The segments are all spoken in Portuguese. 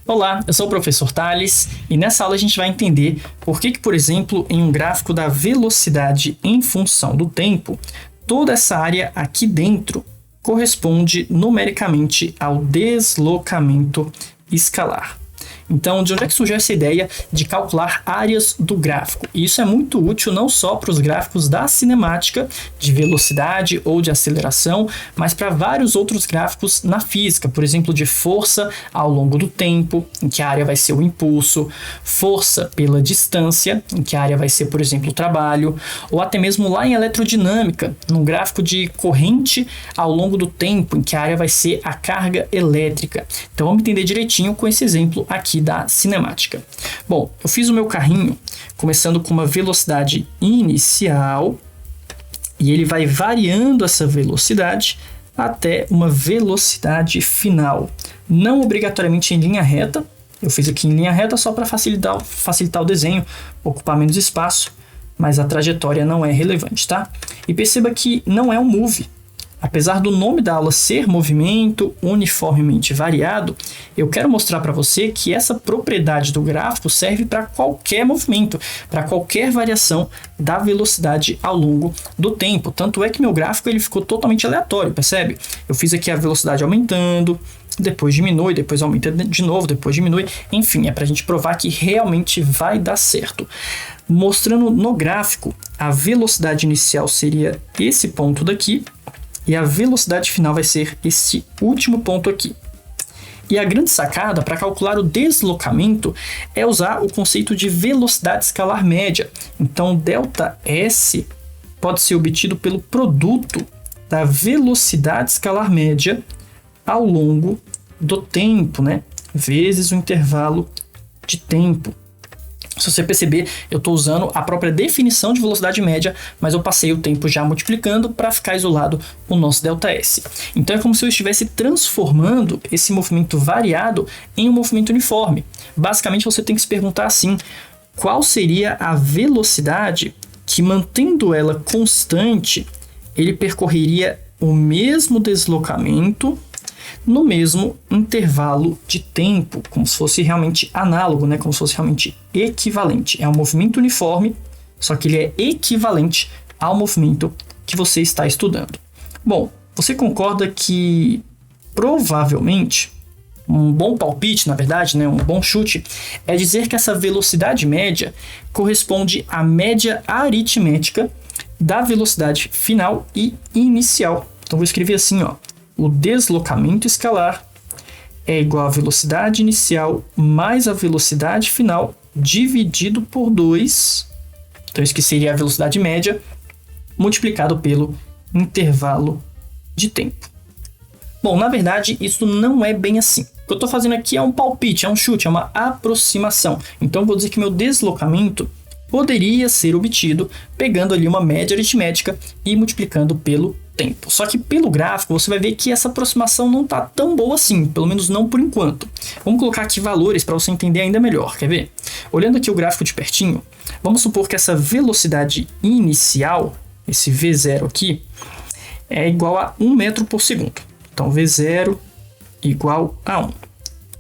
Olá, eu sou o professor Thales e nessa aula a gente vai entender por que, por exemplo, em um gráfico da velocidade em função do tempo, toda essa área aqui dentro corresponde numericamente ao deslocamento escalar. Então, de onde é que surgiu essa ideia de calcular áreas do gráfico? E isso é muito útil não só para os gráficos da cinemática, de velocidade ou de aceleração, mas para vários outros gráficos na física, por exemplo, de força ao longo do tempo, em que a área vai ser o impulso, força pela distância, em que a área vai ser, por exemplo, o trabalho, ou até mesmo lá em eletrodinâmica, num gráfico de corrente ao longo do tempo, em que a área vai ser a carga elétrica. Então, vamos entender direitinho com esse exemplo aqui da cinemática. Bom, eu fiz o meu carrinho começando com uma velocidade inicial e ele vai variando essa velocidade até uma velocidade final. Não obrigatoriamente em linha reta, eu fiz aqui em linha reta só para facilitar o desenho, ocupar menos espaço, mas a trajetória não é relevante, tá? E perceba que não é um move. Apesar do nome da aula ser movimento uniformemente variado, eu quero mostrar para você que essa propriedade do gráfico serve para qualquer movimento, para qualquer variação da velocidade ao longo do tempo. Tanto é que meu gráfico ele ficou totalmente aleatório, percebe? Eu fiz aqui a velocidade aumentando, depois diminui, depois aumenta de novo, depois diminui. Enfim, é para a gente provar que realmente vai dar certo. Mostrando no gráfico, a velocidade inicial seria esse ponto daqui, e a velocidade final vai ser esse último ponto aqui. E a grande sacada para calcular o deslocamento é usar o conceito de velocidade escalar média. Então, ΔS pode ser obtido pelo produto da velocidade escalar média ao longo do tempo, né? Vezes o intervalo de tempo. Se você perceber, eu estou usando a própria definição de velocidade média, mas eu passei o tempo já multiplicando para ficar isolado o nosso ΔS. Então é como se eu estivesse transformando esse movimento variado em um movimento uniforme. Basicamente você tem que se perguntar assim, qual seria a velocidade que, mantendo ela constante, ele percorreria o mesmo deslocamento no mesmo intervalo de tempo, como se fosse realmente análogo, né? Como se fosse realmente equivalente. É um movimento uniforme, só que ele é equivalente ao movimento que você está estudando. Bom, você concorda que provavelmente um bom palpite, na verdade, né, um bom chute, é dizer que essa velocidade média corresponde à média aritmética da velocidade final e inicial. Então vou escrever assim, ó. O deslocamento escalar é igual à velocidade inicial mais a velocidade final dividido por 2. Então, isso que seria a velocidade média multiplicado pelo intervalo de tempo. Bom, na verdade, isso não é bem assim. O que eu estou fazendo aqui é um palpite, é um chute, é uma aproximação. Então, eu vou dizer que meu deslocamento poderia ser obtido pegando ali uma média aritmética e multiplicando pelo tempo. Só que pelo gráfico você vai ver que essa aproximação não está tão boa assim, pelo menos não por enquanto. Vamos colocar aqui valores para você entender ainda melhor, quer ver? Olhando aqui o gráfico de pertinho, vamos supor que essa velocidade inicial, esse V0 aqui, é igual a 1 metro por segundo. Então V0 igual a 1.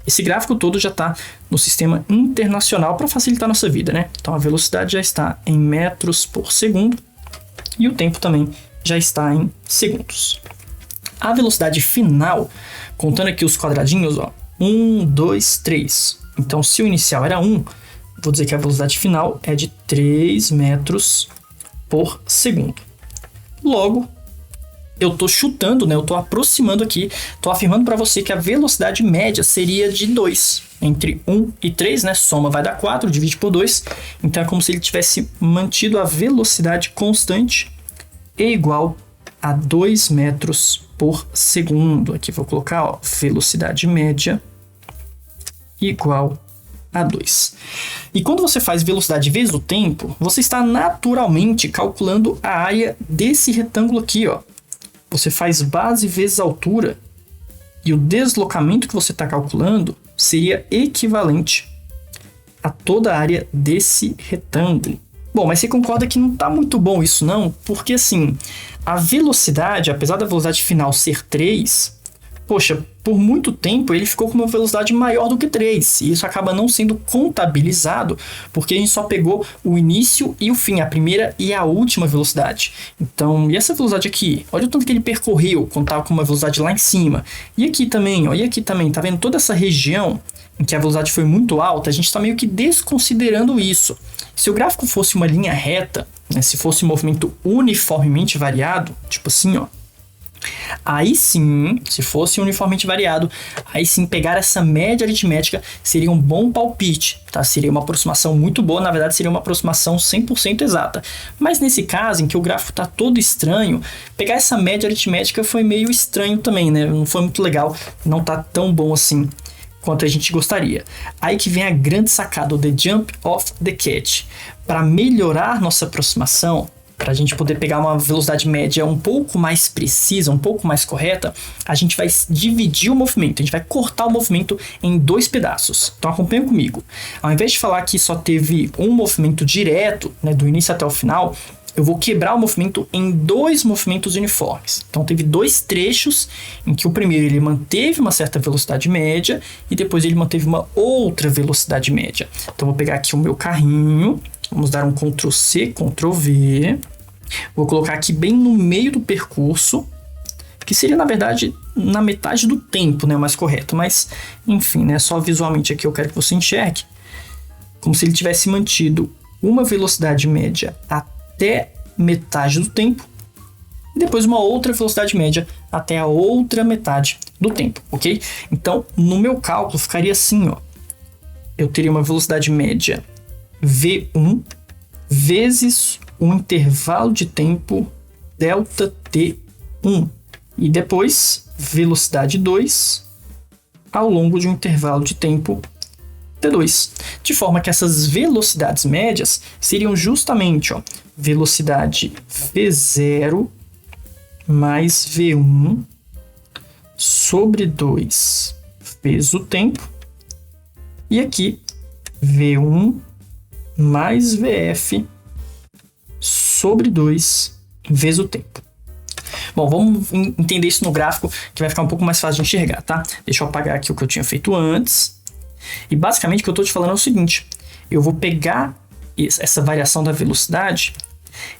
Esse gráfico todo já está no sistema internacional para facilitar a nossa vida, né? Então a velocidade já está em metros por segundo e o tempo também já está em segundos. A velocidade final, contando aqui os quadradinhos, ó, 1, 2, 3. Então, se o inicial era 1, vou dizer que a velocidade final é de 3 metros por segundo. Logo, eu estou chutando, né? Eu estou aproximando aqui, estou afirmando para você que a velocidade média seria de 2. Entre 1 e 3, né? Soma vai dar 4, divide por 2. Então, é como se ele tivesse mantido a velocidade constante é igual a 2 metros por segundo. Aqui vou colocar, ó, velocidade média igual a 2. E quando você faz velocidade vezes o tempo, você está naturalmente calculando a área desse retângulo aqui, ó. Você faz base vezes altura e o deslocamento que você está calculando seria equivalente a toda a área desse retângulo. Bom, mas você concorda que não está muito bom isso não? Porque assim, a velocidade, apesar da velocidade final ser 3, poxa, por muito tempo ele ficou com uma velocidade maior do que 3, e isso acaba não sendo contabilizado, porque a gente só pegou o início e o fim, a primeira e a última velocidade. Então, e essa velocidade aqui? Olha o tanto que ele percorreu quando estava com uma velocidade lá em cima. E aqui também, ó, e aqui também, tá vendo toda essa região em que a velocidade foi muito alta? A gente está meio que desconsiderando isso. Se o gráfico fosse uma linha reta, né, se fosse um movimento uniformemente variado, tipo assim, ó, aí sim, se fosse uniformemente variado, aí sim pegar essa média aritmética seria um bom palpite, tá? Seria uma aproximação muito boa, na verdade seria uma aproximação 100% exata. Mas nesse caso, em que o gráfico está todo estranho, pegar essa média aritmética foi meio estranho também, né? Não foi muito legal, não tá tão bom assim quanto a gente gostaria. Aí que vem a grande sacada, o The Jump of the Cat. Para melhorar nossa aproximação, para a gente poder pegar uma velocidade média um pouco mais precisa, um pouco mais correta, a gente vai dividir o movimento, a gente vai cortar o movimento em 2 pedaços. Então acompanha comigo. Ao invés de falar que só teve um movimento direto, né, do início até o final, eu vou quebrar o movimento em 2 movimentos uniformes. Então teve 2 trechos em que o primeiro ele manteve uma certa velocidade média e depois ele manteve uma outra velocidade média. Então vou pegar aqui o meu carrinho, vamos dar um Ctrl C, Ctrl V. Vou colocar aqui bem no meio do percurso, que seria na verdade na metade do tempo, né, o mais correto. Mas enfim, né, só visualmente aqui eu quero que você enxergue como se ele tivesse mantido uma velocidade média até metade do tempo e depois uma outra velocidade média até a outra metade do tempo, ok? Então, no meu cálculo ficaria assim, ó. Eu teria uma velocidade média V1 vezes o intervalo de tempo delta T1 e depois velocidade 2 ao longo de um intervalo de tempo T2, de forma que essas velocidades médias seriam justamente, ó, velocidade V0 mais V1 sobre 2 vezes o tempo, e aqui V1 mais VF sobre 2 vezes o tempo. Bom, vamos entender isso no gráfico, que vai ficar um pouco mais fácil de enxergar, tá? Deixa eu apagar aqui o que eu tinha feito antes. E basicamente o que eu estou te falando é o seguinte: eu vou pegar essa variação da velocidade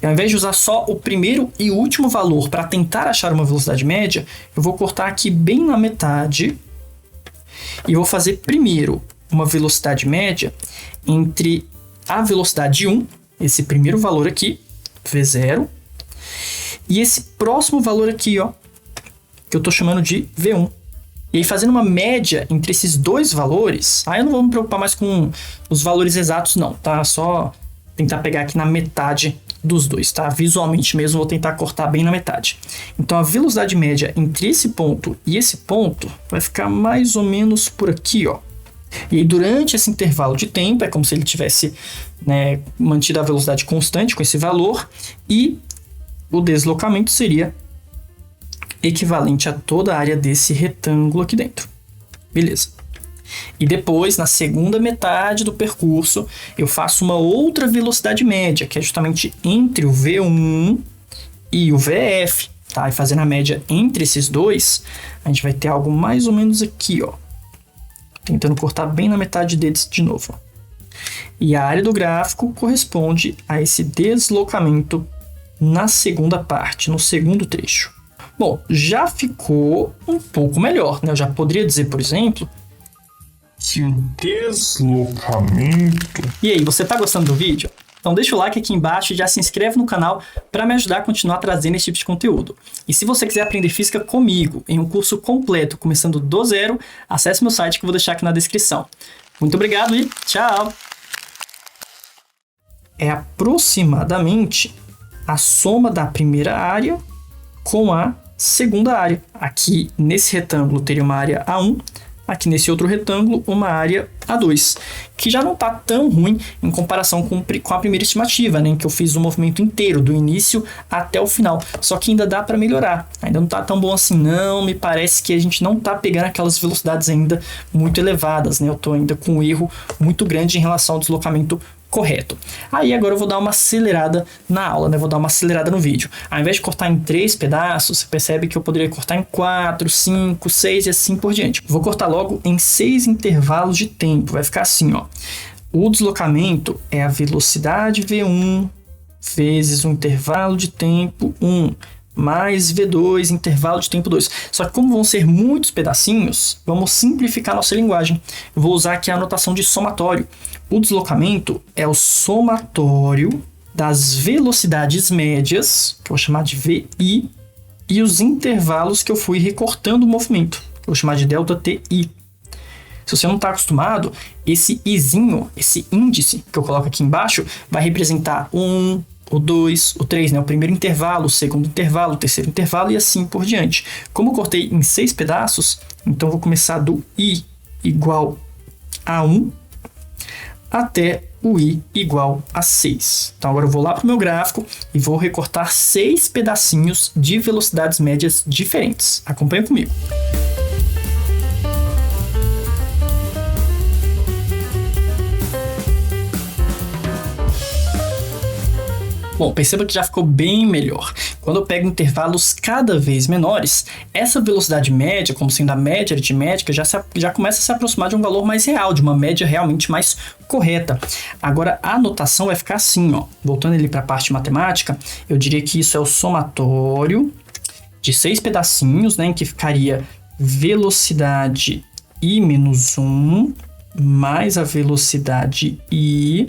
e ao invés de usar só o primeiro e o último valor para tentar achar uma velocidade média, eu vou cortar aqui bem na metade e vou fazer primeiro uma velocidade média entre a velocidade 1, esse primeiro valor aqui, V0, e esse próximo valor aqui, ó, que eu estou chamando de V1. E aí, fazendo uma média entre esses 2 valores, aí eu não vou me preocupar mais com os valores exatos não, tá? Só tentar pegar aqui na metade dos dois, tá? Visualmente mesmo, vou tentar cortar bem na metade. Então, a velocidade média entre esse ponto e esse ponto vai ficar mais ou menos por aqui, ó. E aí, durante esse intervalo de tempo, é como se ele tivesse, né, mantido a velocidade constante com esse valor, e o deslocamento seria equivalente a toda a área desse retângulo aqui dentro. Beleza. E depois, na segunda metade do percurso, eu faço uma outra velocidade média, que é justamente entre o V1 e o VF, tá? E fazendo a média entre esses dois, a gente vai ter algo mais ou menos aqui, ó. Tentando cortar bem na metade deles de novo, ó. E a área do gráfico corresponde a esse deslocamento na segunda parte, no segundo trecho. Bom, já ficou um pouco melhor, né? Eu já poderia dizer, por exemplo, que o deslocamento... E aí, você tá gostando do vídeo? Então deixa o like aqui embaixo e já se inscreve no canal para me ajudar a continuar trazendo esse tipo de conteúdo. E se você quiser aprender física comigo em um curso completo, começando do zero, acesse meu site que eu vou deixar aqui na descrição. Muito obrigado e tchau! É aproximadamente a soma da primeira área com a segunda área. Aqui nesse retângulo teria uma área A1, aqui nesse outro retângulo uma área A2, que já não está tão ruim em comparação com a primeira estimativa, né, em que eu fiz o movimento inteiro, do início até o final. Só que ainda dá para melhorar, ainda não está tão bom assim não, me parece que a gente não está pegando aquelas velocidades ainda muito elevadas, né? Eu estou ainda com um erro muito grande em relação ao deslocamento correto. Aí agora eu vou dar uma acelerada na aula, né? Vou dar uma acelerada no vídeo. Ao invés de cortar em 3 pedaços, você percebe que eu poderia cortar em 4, 5, 6 e assim por diante. Vou cortar logo em 6 intervalos de tempo. Vai ficar assim, ó. O deslocamento é a velocidade V1 vezes o intervalo de tempo 1 mais V2, intervalo de tempo 2. Só que como vão ser muitos pedacinhos, vamos simplificar nossa linguagem. Eu vou usar aqui a anotação de somatório. O deslocamento é o somatório das velocidades médias, que eu vou chamar de VI, e os intervalos que eu fui recortando o movimento, que eu vou chamar de ΔTI. Se você não está acostumado, esse izinho, esse índice que eu coloco aqui embaixo, vai representar o 2, o 3, né? O primeiro intervalo, o segundo intervalo, o terceiro intervalo e assim por diante. Como eu cortei em 6 pedaços, então eu vou começar do I igual a 1 até o I igual a 6. Então agora eu vou lá para o meu gráfico e vou recortar 6 pedacinhos de velocidades médias diferentes. Acompanha comigo. Bom, perceba que já ficou bem melhor. Quando eu pego intervalos cada vez menores, essa velocidade média, como sendo a média aritmética, já começa a se aproximar de um valor mais real, de uma média realmente mais correta. Agora, a anotação vai ficar assim, ó. Voltando ali para a parte matemática, eu diria que isso é o somatório de 6 pedacinhos, né, em que ficaria velocidade I menos 1 mais a velocidade I,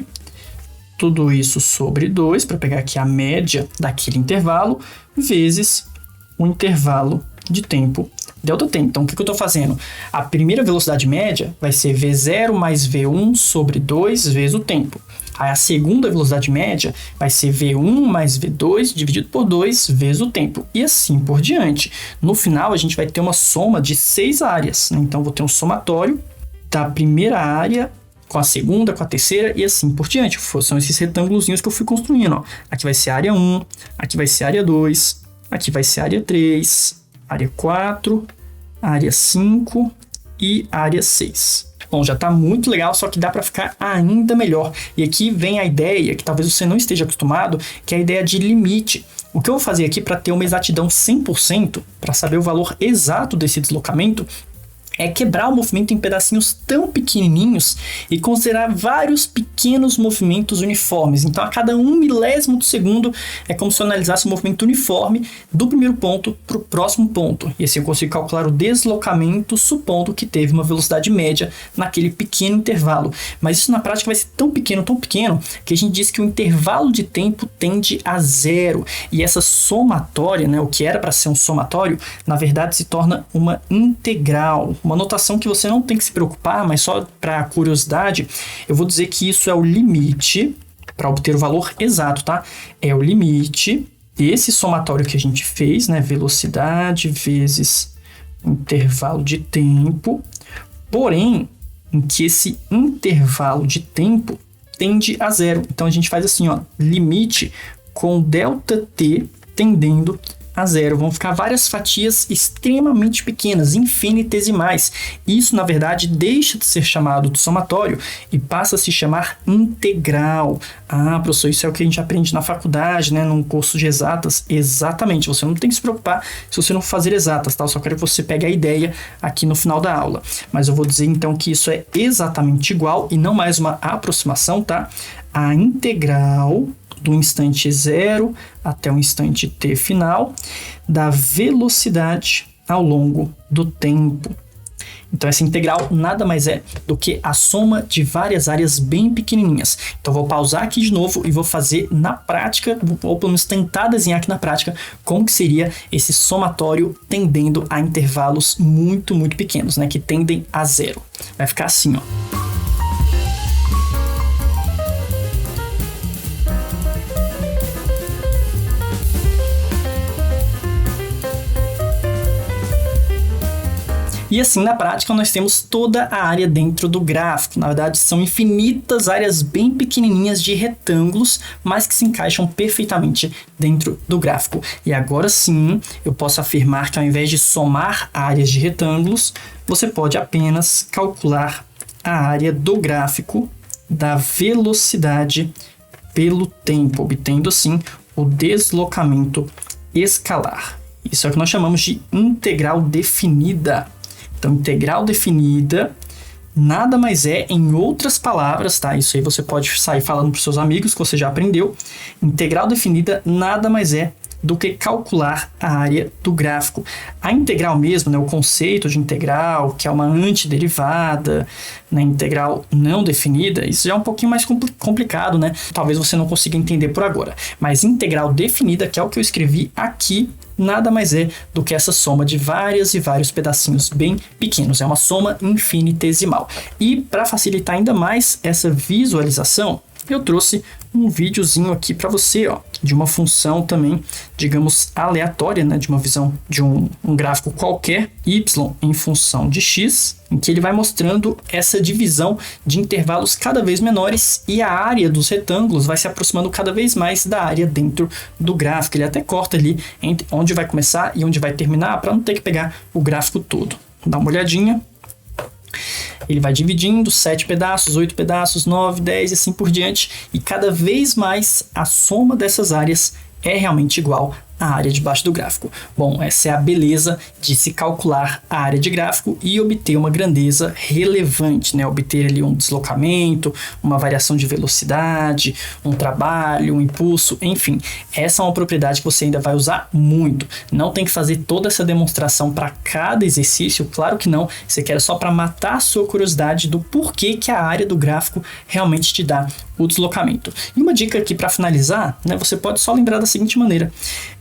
tudo isso sobre 2, para pegar aqui a média daquele intervalo, vezes o intervalo de tempo ΔT. Então, o que eu estou fazendo? A primeira velocidade média vai ser V0 mais V1 sobre 2 vezes o tempo. Aí a segunda velocidade média vai ser V1 mais V2 dividido por 2 vezes o tempo. E assim por diante. No final, a gente vai ter uma soma de 6 áreas. Então, vou ter um somatório da primeira área com a segunda, com a terceira e assim por diante. São esses retângulozinhos que eu fui construindo, ó. Aqui vai ser área 1, aqui vai ser área 2, aqui vai ser área 3, área 4, área 5 e área 6. Bom, já está muito legal, só que dá para ficar ainda melhor. E aqui vem a ideia, que talvez você não esteja acostumado, que é a ideia de limite. O que eu vou fazer aqui para ter uma exatidão 100%, para saber o valor exato desse deslocamento, é quebrar o movimento em pedacinhos tão pequenininhos e considerar vários pequenos movimentos uniformes. Então, a cada 1 milésimo de segundo, é como se eu analisasse o movimento uniforme do primeiro ponto para o próximo ponto. E assim eu consigo calcular o deslocamento, supondo que teve uma velocidade média naquele pequeno intervalo. Mas isso na prática vai ser tão pequeno, que a gente diz que o intervalo de tempo tende a 0. E essa somatória, né, o que era para ser um somatório, na verdade se torna uma integral. Uma notação que você não tem que se preocupar, mas só para curiosidade, eu vou dizer que isso é o limite, para obter o valor exato, tá? É o limite desse somatório que a gente fez, né? Velocidade vezes intervalo de tempo, porém, em que esse intervalo de tempo tende a 0. Então, a gente faz assim, ó, limite com ΔT tendendo a 0. Vão ficar várias fatias extremamente pequenas, infinitesimais. Isso, na verdade, deixa de ser chamado de somatório e passa a se chamar integral. Ah, professor, isso é o que a gente aprende na faculdade, né, num curso de exatas. Exatamente, você não tem que se preocupar se você não fazer exatas, tá? Eu só quero que você pegue a ideia aqui no final da aula. Mas eu vou dizer, então, que isso é exatamente igual e não mais uma aproximação, tá? A integral do instante 0 até o instante t final da velocidade ao longo do tempo. Então, essa integral nada mais é do que a soma de várias áreas bem pequenininhas. Então, vou pausar aqui de novo e vou fazer na prática, ou pelo menos tentar desenhar aqui na prática, como que seria esse somatório tendendo a intervalos muito, muito pequenos, né, que tendem a 0. Vai ficar assim, ó. E assim, na prática, nós temos toda a área dentro do gráfico. Na verdade, são infinitas áreas bem pequenininhas de retângulos, mas que se encaixam perfeitamente dentro do gráfico. E agora sim, eu posso afirmar que ao invés de somar áreas de retângulos, você pode apenas calcular a área do gráfico da velocidade pelo tempo, obtendo assim o deslocamento escalar. Isso é o que nós chamamos de integral definida. Então, integral definida nada mais é, em outras palavras, tá? Isso aí você pode sair falando para os seus amigos que você já aprendeu. Integral definida nada mais é do que calcular a área do gráfico. A integral mesmo, né, o conceito de integral, que é uma antiderivada, né, integral não definida, isso já é um pouquinho mais complicado, né? Talvez você não consiga entender por agora. Mas integral definida, que é o que eu escrevi aqui, nada mais é do que essa soma de vários e vários pedacinhos bem pequenos. É uma soma infinitesimal. E para facilitar ainda mais essa visualização, eu trouxe um videozinho aqui para você, ó, de uma função também, digamos, aleatória, né, de uma visão de um gráfico qualquer, y em função de x, em que ele vai mostrando essa divisão de intervalos cada vez menores e a área dos retângulos vai se aproximando cada vez mais da área dentro do gráfico. Ele até corta ali entre onde vai começar e onde vai terminar para não ter que pegar o gráfico todo. Dá uma olhadinha. Ele vai dividindo 7 pedaços, 8 pedaços, 9, 10 e assim por diante. E cada vez mais a soma dessas áreas é realmente igual à área debaixo do gráfico. Bom, essa é a beleza de se calcular a área de gráfico e obter uma grandeza relevante, né? Obter ali um deslocamento, uma variação de velocidade, um trabalho, um impulso, enfim. Essa é uma propriedade que você ainda vai usar muito. Não tem que fazer toda essa demonstração para cada exercício, claro que não. Você quer só para matar a sua curiosidade do porquê que a área do gráfico realmente te dá o deslocamento. E uma dica aqui para finalizar, né? Você pode só lembrar da seguinte maneira: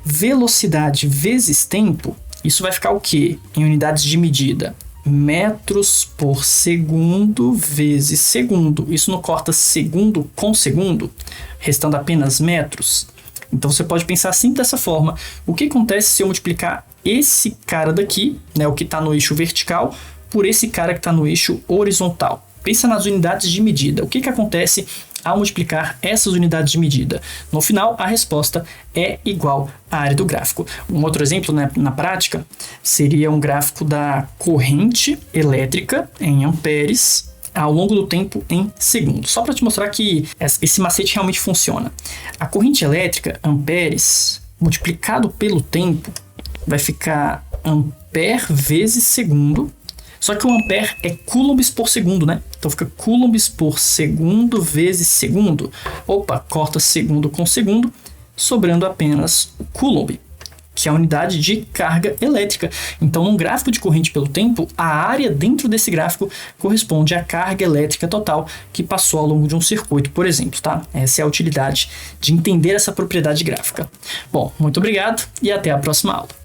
velocidade vezes tempo, isso vai ficar o quê? Em unidades de medida. Metros por segundo vezes segundo. Isso não corta segundo com segundo, restando apenas metros? Então você pode pensar assim dessa forma. O que acontece se eu multiplicar esse cara daqui, né, o que está no eixo vertical, por esse cara que está no eixo horizontal? Pensa nas unidades de medida. O que acontece ao multiplicar essas unidades de medida? No final, a resposta é igual à área do gráfico. Um outro exemplo, né, na prática seria um gráfico da corrente elétrica em amperes ao longo do tempo em segundos. Só para te mostrar que esse macete realmente funciona. A corrente elétrica, amperes, multiplicado pelo tempo, vai ficar ampere vezes segundo. Só que o ampere é coulombs por segundo, né? Então fica coulombs por segundo vezes segundo. Opa, corta segundo com segundo, sobrando apenas o coulomb, que é a unidade de carga elétrica. Então, num gráfico de corrente pelo tempo, a área dentro desse gráfico corresponde à carga elétrica total que passou ao longo de um circuito, por exemplo, tá? Essa é a utilidade de entender essa propriedade gráfica. Bom, muito obrigado e até a próxima aula.